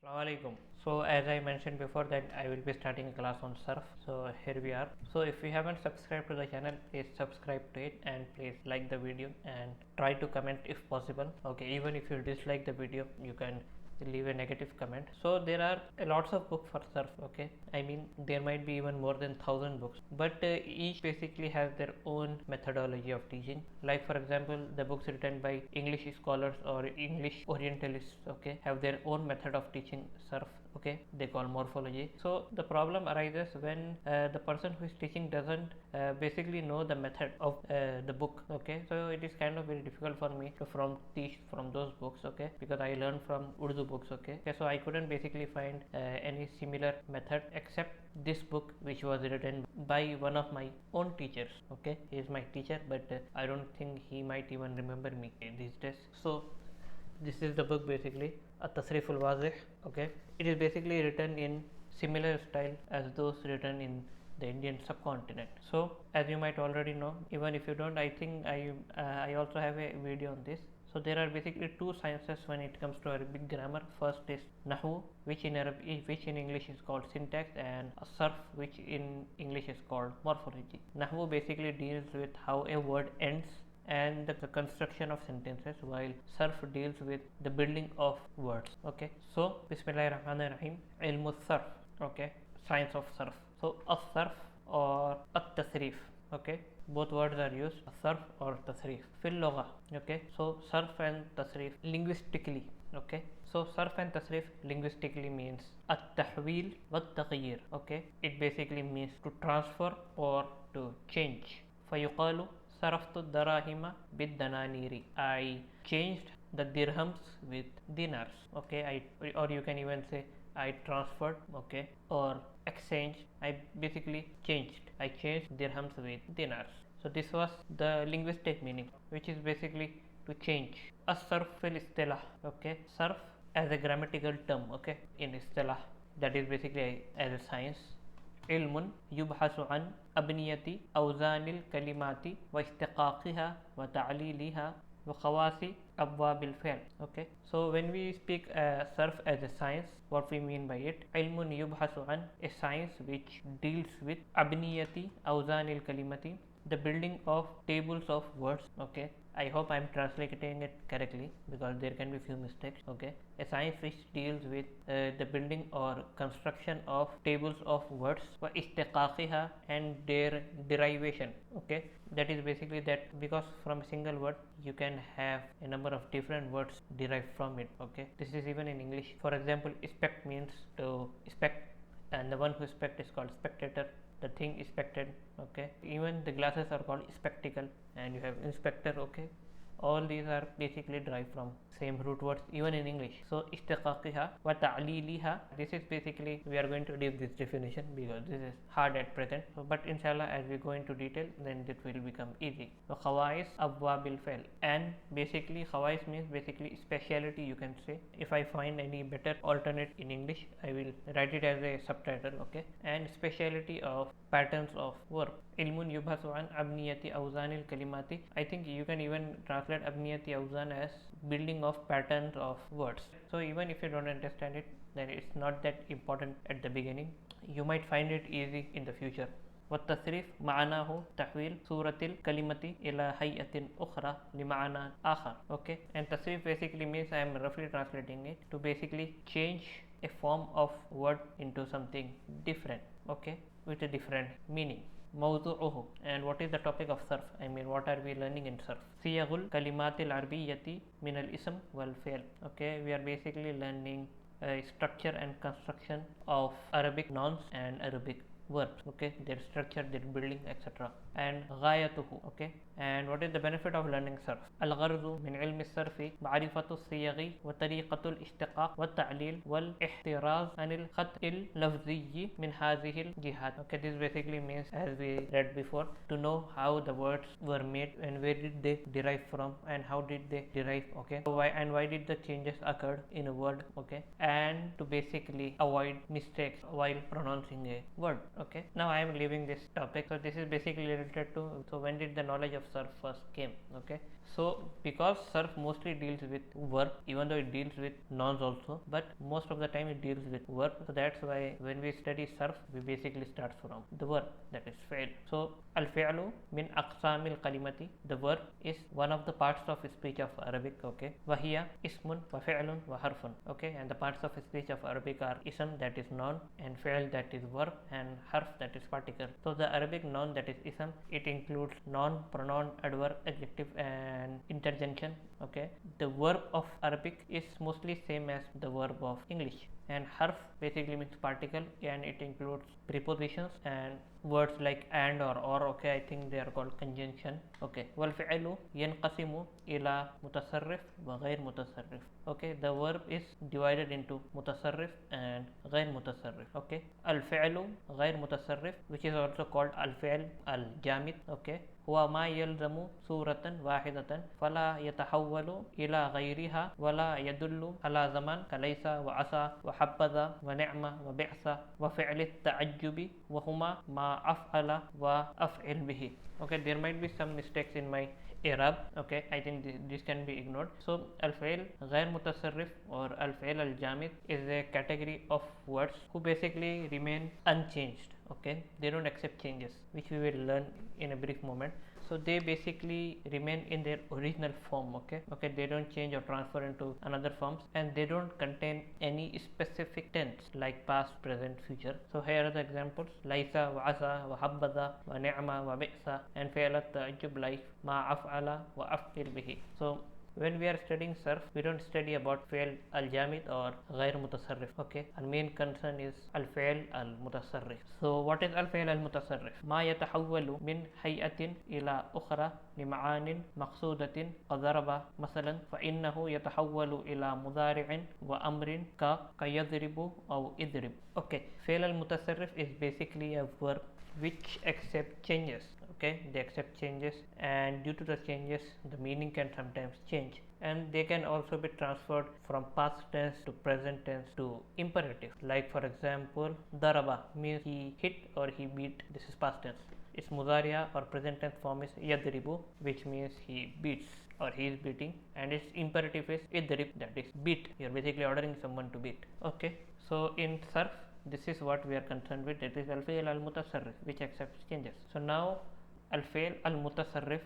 Assalamualaikum. So as I mentioned before that I will be starting a class on Sarf. So here we are. So if you haven't subscribed to the channel, please subscribe to it and please like the video and try to comment if possible. Okay, even if you dislike the video, you can leave a negative comment. So there are lots of books for Surf. Okay, I mean there might be even more than 1,000 books, but each basically has their own methodology of teaching. Like for example, the books written by English scholars or English Orientalists, okay, have their own method of teaching Surf. Okay, they call morphology. So the problem arises when the person who is teaching doesn't basically know the method of the book. Okay, so it is kind of very difficult for me to teach from those books. Okay, because I learned from Urdu books. Okay, so I couldn't basically find any similar method except this book, which was written by one of my own teachers. Okay, he is my teacher, but I don't think he might even remember me these days. So this is the book basically, At-Tasrif al-Wazih. Okay, it is basically written in similar style as those written in the Indian subcontinent. So as you might already know, even if you don't, I think I also have a video on this. So there are basically two sciences when it comes to Arabic grammar. First is Nahu, which in English is called syntax, and Sarf, which in English is called morphology. Nahu basically deals with how a word ends and the construction of sentences, while Sarf deals with the building of words. Okay, so Bismillahirrahmanirrahim, Ilmu Sarf. Okay, science of Sarf. So As-Sarf or At-Tasrif. Okay, both words are used, Sarf or Tasrif fil lugha. Okay, so Sarf and Tasrif linguistically. Okay, so Sarf and Tasrif linguistically means at-tahwil wa at-taghyir. Okay, it basically means to transfer or to change. فيقال صرفت الدراهم بالدنانير. I changed the dirhams with dinars. Okay, or you can even say I transferred, okay, or exchanged. I basically changed. I changed dirhams with dinars. So this was the linguistic meaning, which is basically to change. As-sarf fil istilah. Okay, sarf as a grammatical term. Okay, in istilah, that is basically as a science. علم يبحث عن أبنية أوزان الكلمات واشتقاقها وتعليلها وخواص أبواب الفعل. Okay, so when we speak Sarf as a science, what we mean by it, علم يبحث عن, a science which deals with أبنية أوزان الكلمات, the building of tables of words. Okay, I hope I am translating it correctly because there can be few mistakes. Okay, a science which deals with the building or construction of tables of words, istiqaqiha, and their derivation. Okay, that is basically that, because from a single word you can have a number of different words derived from it. Okay, this is even in English. For example, spect means to spect, and the one who spect is called spectator. The thing expected. Okay, even the glasses are called spectacle, and you have inspector. Okay, all these are basically derived from same root words even in English. So istiqaqiha wa ta'liliha, this is basically, we are going to leave this definition because this is hard at present. So, but inshallah as we go into detail, then it will become easy. So khawais abwabil fail, and basically khawais means basically speciality, you can say. If I find any better alternate in English, I will write it as a subtitle. Okay, and speciality of patterns of verb. Ilmun yubhasu an abniyati awzanil kalimati. I think you can even translate abniyati awzan as building of patterns of words. So even if you don't understand it, then it's not that important at the beginning. You might find it easy in the future. والتصريف معناه تحويل صورة الكلمة إلى هيئة أخرى لمعنى آخر. Okay, and tasrif basically means, I am roughly translating it, to basically change a form of word into something different. Okay, with a different meaning. موضوعه, and what is the topic of Sarf? I mean, what are we learning in Sarf? صيغ الكلمات العربية من الاسم والفعل. Okay, we are basically learning structure and construction of Arabic nouns and Arabic verbs. Okay, their structure, their building, etc. And غايته. Okay, and what is the benefit of learning Sarf? الغرض من علم الصرف معرفة الصيغ وطريقة الاشتقاق والتعليل والاحتراز عن الخطأ اللفظي من هذه الجهات. Okay, this basically means, as we read before, to know how the words were made and where did they derive from and how did they derive. Okay, so why did the changes occurred in a word. Okay, and to basically avoid mistakes while pronouncing a word. Okay, now I am leaving this topic. So this is basically related to, so when did the knowledge of surf first came? Okay, so because surf mostly deals with verb, even though it deals with nouns also, but most of the time it deals with verb. So that's why when we study surf, we basically start from the verb, that is fi'l. So al fi'lu min aqsamil kalimati, the verb is one of the parts of speech of Arabic. Okay, wahiya ismun wa fi'lun wa harfun. Okay, and the parts of speech of Arabic are ism, that is noun, and fi'l, that is verb, and harf, that is particle. So the Arabic noun, that is ism, it includes noun, pronoun, adverb, adjective, and interjection. Okay, the verb of Arabic is mostly same as the verb of English, and harf basically means particle, and it includes prepositions and words like and or. Okay, I think they are called conjunction. Okay, wal fi'lu yanqasimu ila mutasarrif wa ghayr mutasarrif. Okay, the verb is divided into mutasarrif and ghayr mutasarrif. Okay, al fi'lu ghayr mutasarrif, which is also called al fi'l al jamid. Okay, هو ما يلزم صورة واحدة فلا يتحول إلى غيرها ولا يدل على زمان كليس وعسى وحبذا ونعم وبئس وفعل التعجب وهما ما أفعل وأفعل به. Okay, there might be some mistakes in my Arab. Okay, I think this can be ignored. So al-fi'l ghair mutasarrif or al-fi'l al-jamid is a category of words who basically remain unchanged. Okay, they don't accept changes, which we will learn in a brief moment. So they basically remain in their original form. Okay, they don't change or transfer into another forms, and they don't contain any specific tense like past, present, future. So here are the examples: laisa wa asa wa habbaza wa ni'ma wa bi'sa, and fi'lat ta'ajjub like ma af'ala wa af'il bihi. So when we are studying surf, we don't study about fi'l al-jamid or ghair mutasarrif. Okay, our main concern is al-fi'l al-mutasarrif. So what is al-fi'l al-mutasarrif? Ma yatahawwalu min hay'atin ila ukhra لمعان مقصودة كضرب مثلا فإنه يتحول إلى مضارع وأمر كيضرب أو اضرب. Okay, فعل المتصرف is basically a verb which accept changes. Okay, they accept changes, and due to the changes the meaning can sometimes change, and they can also be transferred from past tense to present tense to imperative. Like for example, daraba means he hit or he beat. This is past tense. Its mudariya or present tense form is yadribu, which means he beats or he is beating, and its imperative is idrib, that is beat. You are basically ordering someone to beat. Okay, so in surf this is what we are concerned with, that is al-fi'l al-mutasarrif, which accepts changes. So now al-fi'l al-mutasarrif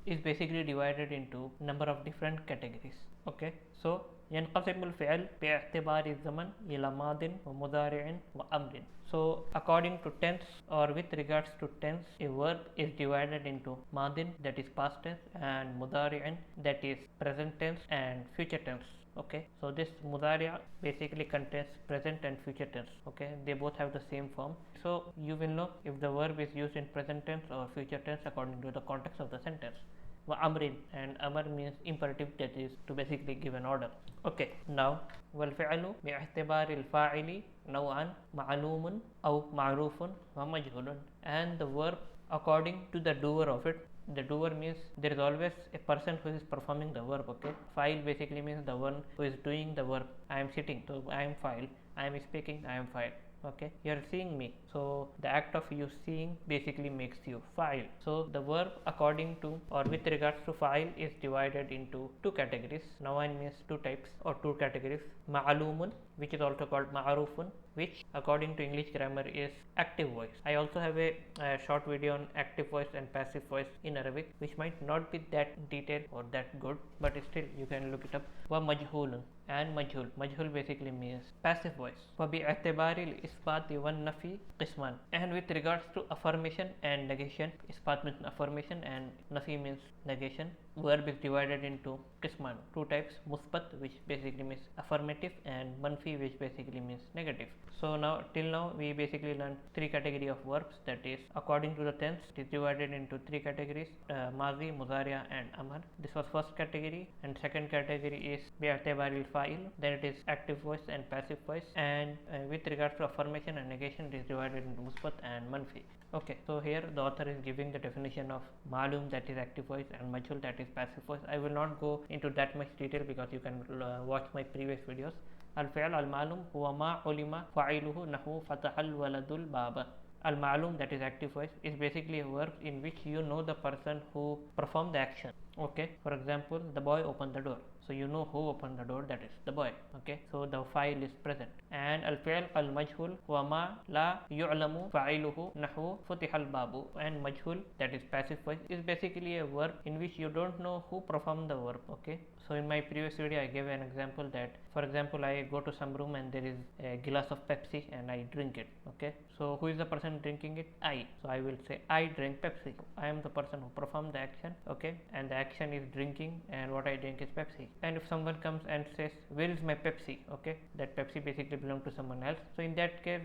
is basically divided into number of different categories. Okay, so ينقسم الفعل باعتبار الزمن إلى ماض ومضارع وأمر. So according to tense or with regards to tense, a verb is divided into madin, that is past tense, and mudari'in, that is present tense, and future tense. Okay, so this mudari'a basically contains present and future tense. Okay, they both have the same form. So you will know if the verb is used in present tense or future tense according to the context of the sentence. Amrin, and amr means imperative, that is to basically give an order. Okay, now والفعل باعتبار الفاعل نوعا معلوم أو معروف ومجهول, and the verb according to the doer of it. The doer means there is always a person who is performing the verb. Okay, fa'il basically means the one who is doing the verb. I am sitting, so I am fa'il. I am speaking, I am fa'il. Okay, you are seeing me, so the act of you seeing basically makes you fa'il. So the verb according to or with regards to fa'il is divided into two categories. Nawan means two types or two categories: ma'alumun, which is also called ma'arufun, which according to English grammar is active voice. I also have a short video on active voice and passive voice in Arabic, which might not be that detailed or that good, but still you can look it up. Wa majhulun, and majhul basically means passive voice. Wa bi'atibari al-isbat wan nafi qisman, and with regards to affirmation and negation, isbat means affirmation and nafi means negation. Verb is divided into qisman, two types: musbat, which basically means affirmative, and manfi, which basically means negative. So now till now we basically learned three category of verbs, that is according to the tense it is divided into three categories: mazi, mudariya, and amr. This was first category, and second category is bi'atibaril fa'il, then it is active voice and passive voice, and with regards to affirmation and negation it is divided into musbat and manfi. Okay, so here the author is giving the definition of ma'lum, that is active voice, and majhul, that is passive voice. I will not go into that much detail because you can watch my previous videos. الفعل المعلوم هو ما علم فاعله نحو فتح الولد الباب. Al-ma'lum, that is active voice, is basically a verb in which you know the person who performed the action. Okay, for example, the boy opened the door, so you know who opened the door, that is the boy. Okay, so the file is present. And al-fi'l al-majhul wa ma la yu'lamu fa'iluhu nahu futiha al-babu. And majhul, that is passive voice, is basically a verb in which you don't know who performed the verb. Okay, so in my previous video I gave an example that, for example, I go to some room and there is a glass of Pepsi and I drink it. Okay, so who is the person drinking it? I. So I will say I drink Pepsi. I am the person who performed the action. Okay, and the action is drinking, and what I drink is Pepsi. And if someone comes and says, where is my Pepsi? Okay, that Pepsi basically belongs to someone else. So in that case,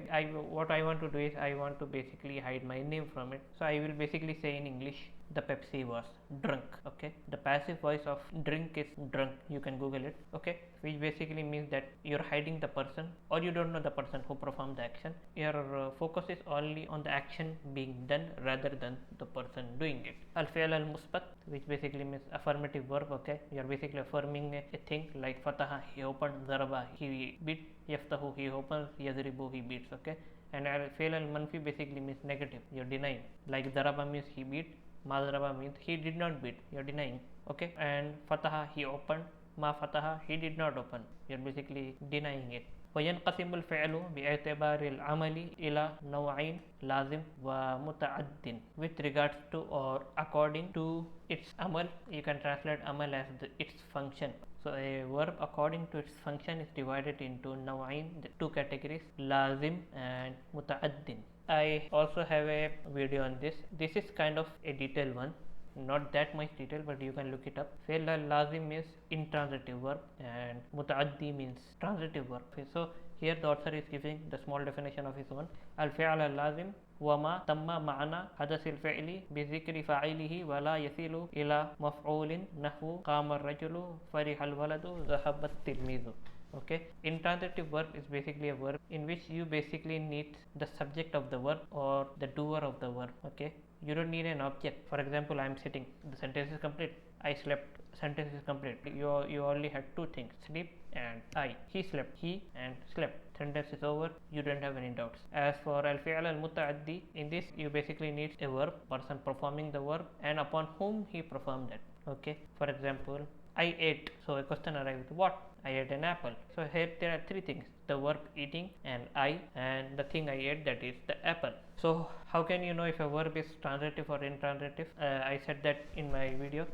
what I want to do is I want to basically hide my name from it. So I will basically say in English, the Pepsi was drunk. Okay, the passive voice of drink is drunk. You can Google it. Okay, which basically means that you're hiding the person, or you don't know the person who performed the action. Your focus is only on the action being done rather than the person doing it. Al-fi'l al-musbat, which basically means affirmative verb. Okay, you're basically affirming a thing, like fataha, he opened; zaraba, he beat; yaftahu, he opens; yazribu, he beats. Okay, and al-fi'l al-manfi basically means negative. You're denying. Like zaraba means he beat, Mazraba means he did not beat, you're denying. Okay, and Fataha, he opened; Ma Fataha, he did not open, you're basically denying it. وينقسم الفعل باعتبار العمل إلى نوعين لازم ومتعد. With regards to or according to its amal, you can translate amal as its function. So a verb according to its function is divided into nawain, the two categories, lazim and muta'addin. I also have a video on this. This is kind of a detailed one, not that much detail, but you can look it up. Fi'l al-lazim means intransitive verb and muta'addi means transitive verb. So here the author is giving the small definition of his own. Al-fi'l al-lazim وما تم معنى حدث الفعل بذكر فاعله ولا يصل إلى مفعول نحو قام الرجل فرح الولد ذهب التلميذ. Okay, intransitive verb is basically a verb in which you basically need the subject of the verb or the doer of the verb. Okay, you don't need an object. For example, I am sitting, the sentence is complete. I slept, sentence is complete. You only had two things, sleep and I. He slept, he and slept, sentence is over. You don't have any doubts. As for al-fi'l al-muta'addi, in this you basically need a verb, person performing the verb, and upon whom he performed it. Okay, for example, I ate, so a question arrived, what? I ate an apple. So here there are three things, the verb eating and I, and the thing I ate, that is the apple. So how can you know if a verb is transitive or intransitive? I said that in my video,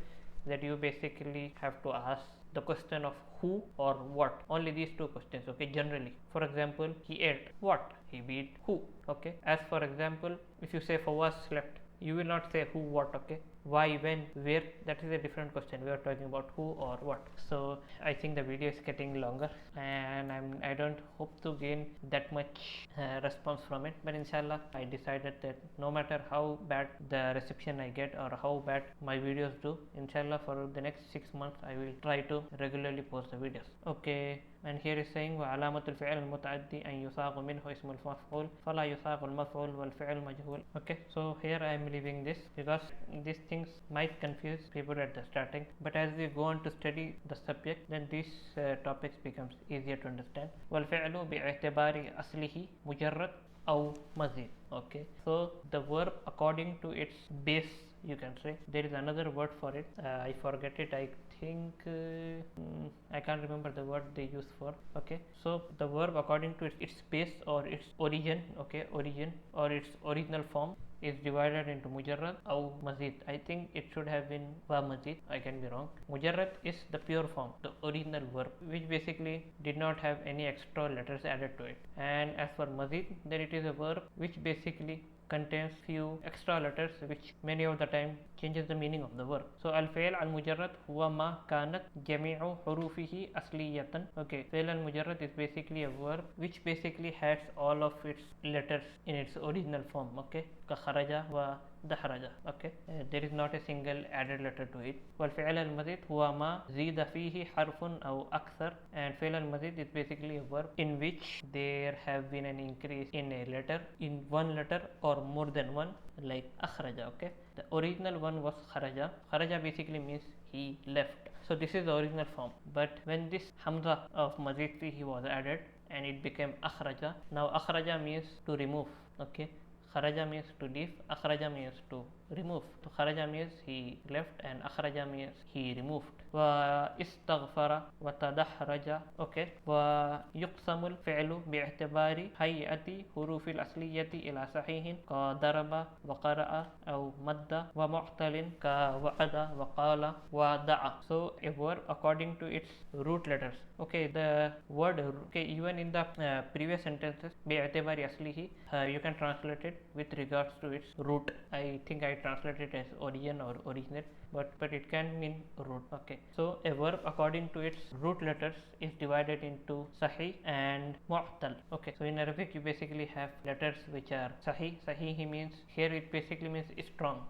that you basically have to ask the question of who or what, only these two questions. Okay, generally. For example, he ate what? He beat who? Okay, as for example, if you say Fawaz slept, you will not say who, what. Okay, why, when, where, that is a different question. We are talking about who or what. So I think the video is getting longer, and I don't hope to gain that much response from it, but inshallah I decided that no matter how bad the reception I get or how bad my videos do, inshallah for the next 6 months I will try to regularly post the videos. Okay, and here is saying وعلامة الفعل المتعدي أن يصاغ منه اسم المفعول فلا يصاغ المفعول والفعل مجهول. Okay, so here I am leaving this because these things might confuse people at the starting, but as we go on to study the subject, then these topics becomes easier to understand. والفعل باعتبار أصله مجرد أو مزيد. Okay, so the verb according to its base, you can say. There is another word for it, I forget it. I think I can't remember the word they use for. Okay, so the verb according to its base or its origin, okay, origin or its original form, is divided into mujarrad or mazid. I think it should have been wa mazid, I can be wrong. Mujarrad is the pure form, the original verb, which basically did not have any extra letters added to it. And as for mazid, then it is a verb which basically contains few extra letters, which many of the time changes the meaning of the verb. So al-fi'l al-mujarrad huwa ma kanat jami'u hurufihi asliyatan. Okay, fi'l al-mujarrad is basically a verb which basically has all of its letters in its original form. Okay, ka kharaja wa dahraja. Okay, there is not a single added letter to it. Wal-fi'l al-mazid huwa ma zida fihi harfun aw akthar. And fi'l al-mazid is basically a verb in which there have been an increase in a letter, in one letter or more than one, like akhraja. Okay, the original one was kharaja. Kharaja basically means he left. So this is the original form, but when this hamza of mazid fihi was added and it became akhraja, now akhraja means to remove. Okay, kharaja means to leave, akhraja means to remove. So kharaja means he left and akhraja means he removed. واستغفر وتدحرج. Okay. ويقسم الفعل باعتبار هيئة حروف الأصلية إلى صحيح كضرب وقرأ أو مد ومعتل كوعد وقال ودعا. So a word according to its root letters. Okay, the word, okay, even in the previous sentences باعتبار أصله, you can translate it with regards to its root. I think I translated it as origin or originate, but it can mean root. Okay, so a verb according to its root letters is divided into sahih and mu'tal. Okay, so in Arabic you basically have letters which are sahih. Sahih means, here it basically means strong,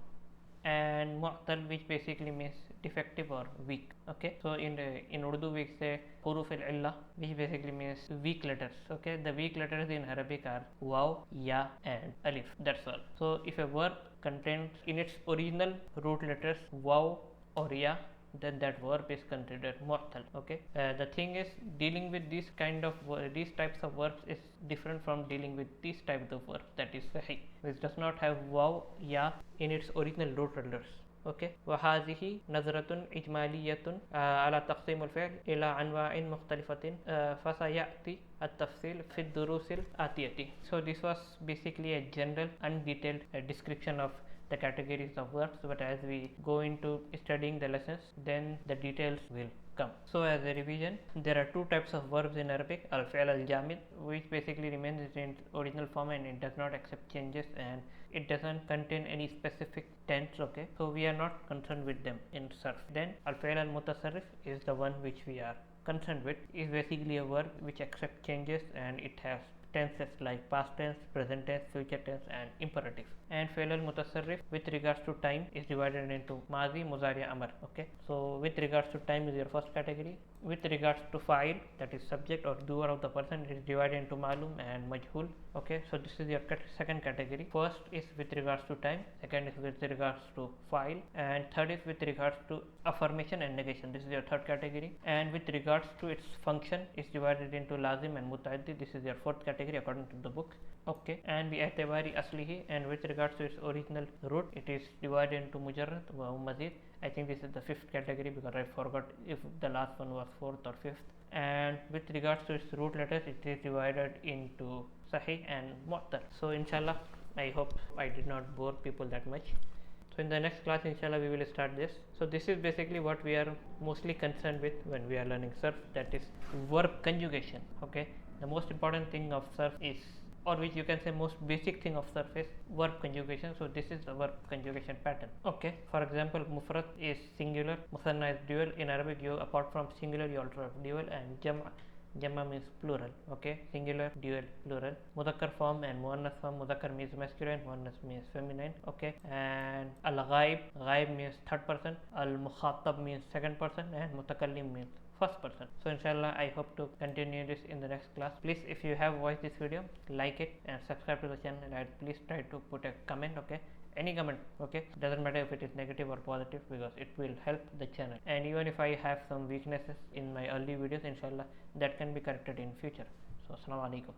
and mu'tal, which basically means defective or weak. Okay, so in Urdu we say huruf al-illa, which basically means weak letters. Okay, the weak letters in Arabic are waw, ya and alif. That's all. So if a verb contains in its original root letters waw or ya, then that verb is considered mu'tal. Okay, the thing is, dealing with these types of verbs is different from dealing with these types of verbs, that is sahih, which does not have waw, ya in its original root letters. Okay, وهذه نظرة إجمالية على تقسيم الفعل إلى أنواع مختلفة فسيأتي التفصيل في الدروس الآتية. So this was basically a general undetailed description of the categories of verbs, but as we go into studying the lessons, then the details will come. So as a revision, there are two types of verbs in Arabic: al-fi'l al-jamid, which basically remains in its original form and it does not accept changes and it doesn't contain any specific tense. Okay, so we are not concerned with them in Sarf. Then al-fi'l al-mutasarrif is the one which we are concerned with. Is basically a verb which accepts changes and it has tenses like past tense, present tense, future tense and imperative. And fi'l al-mutasarrif with regards to time is divided into mazi, muzari, amr. Okay, so with regards to time is your first category. With regards to fa'il, that is subject or doer of the person, it is divided into ma'lum and majhul. Okay, so this is your second category. First is with regards to time, second is with regards to fa'il, and third is with regards to affirmation and negation. This is your third category. And with regards to its function is divided into lazim and mutaaddi. This is your fourth category according to the book. Okay, and bi i'tibari aslihi, and with regards to its original root, it is divided into mujarrad wa mazid. I think this is the fifth category because I forgot if the last one was fourth or fifth. And with regards to its root letters, it is divided into sahih and mu'tal. So inshallah, I hope I did not bore people that much. So in the next class, inshallah, we will start this. So this is basically what we are mostly concerned with when we are learning Sarf, that is verb conjugation. Okay, the most important thing of Sarf is, or which you can say most basic thing of Sarf is verb conjugation. So this is the verb conjugation pattern. Okay, for example, mufrad is singular, musanna is dual. In Arabic, you apart from singular, you also have dual, and jamma means plural. Okay, singular, dual, plural. Mudhakkar form and muannath form. Mudhakkar means masculine, muannath means feminine. Okay, and ghaib means third person. Al mukhatab means second person, and mutakallim means first person. So inshallah, I hope to continue this in the next class. Please, if you have watched this video, like it and subscribe to the channel, and please try to put a comment. Okay, any comment. Okay, doesn't matter if it is negative or positive, because it will help the channel. And even if I have some weaknesses in my early videos, inshallah, that can be corrected in future. So assalamu alaikum.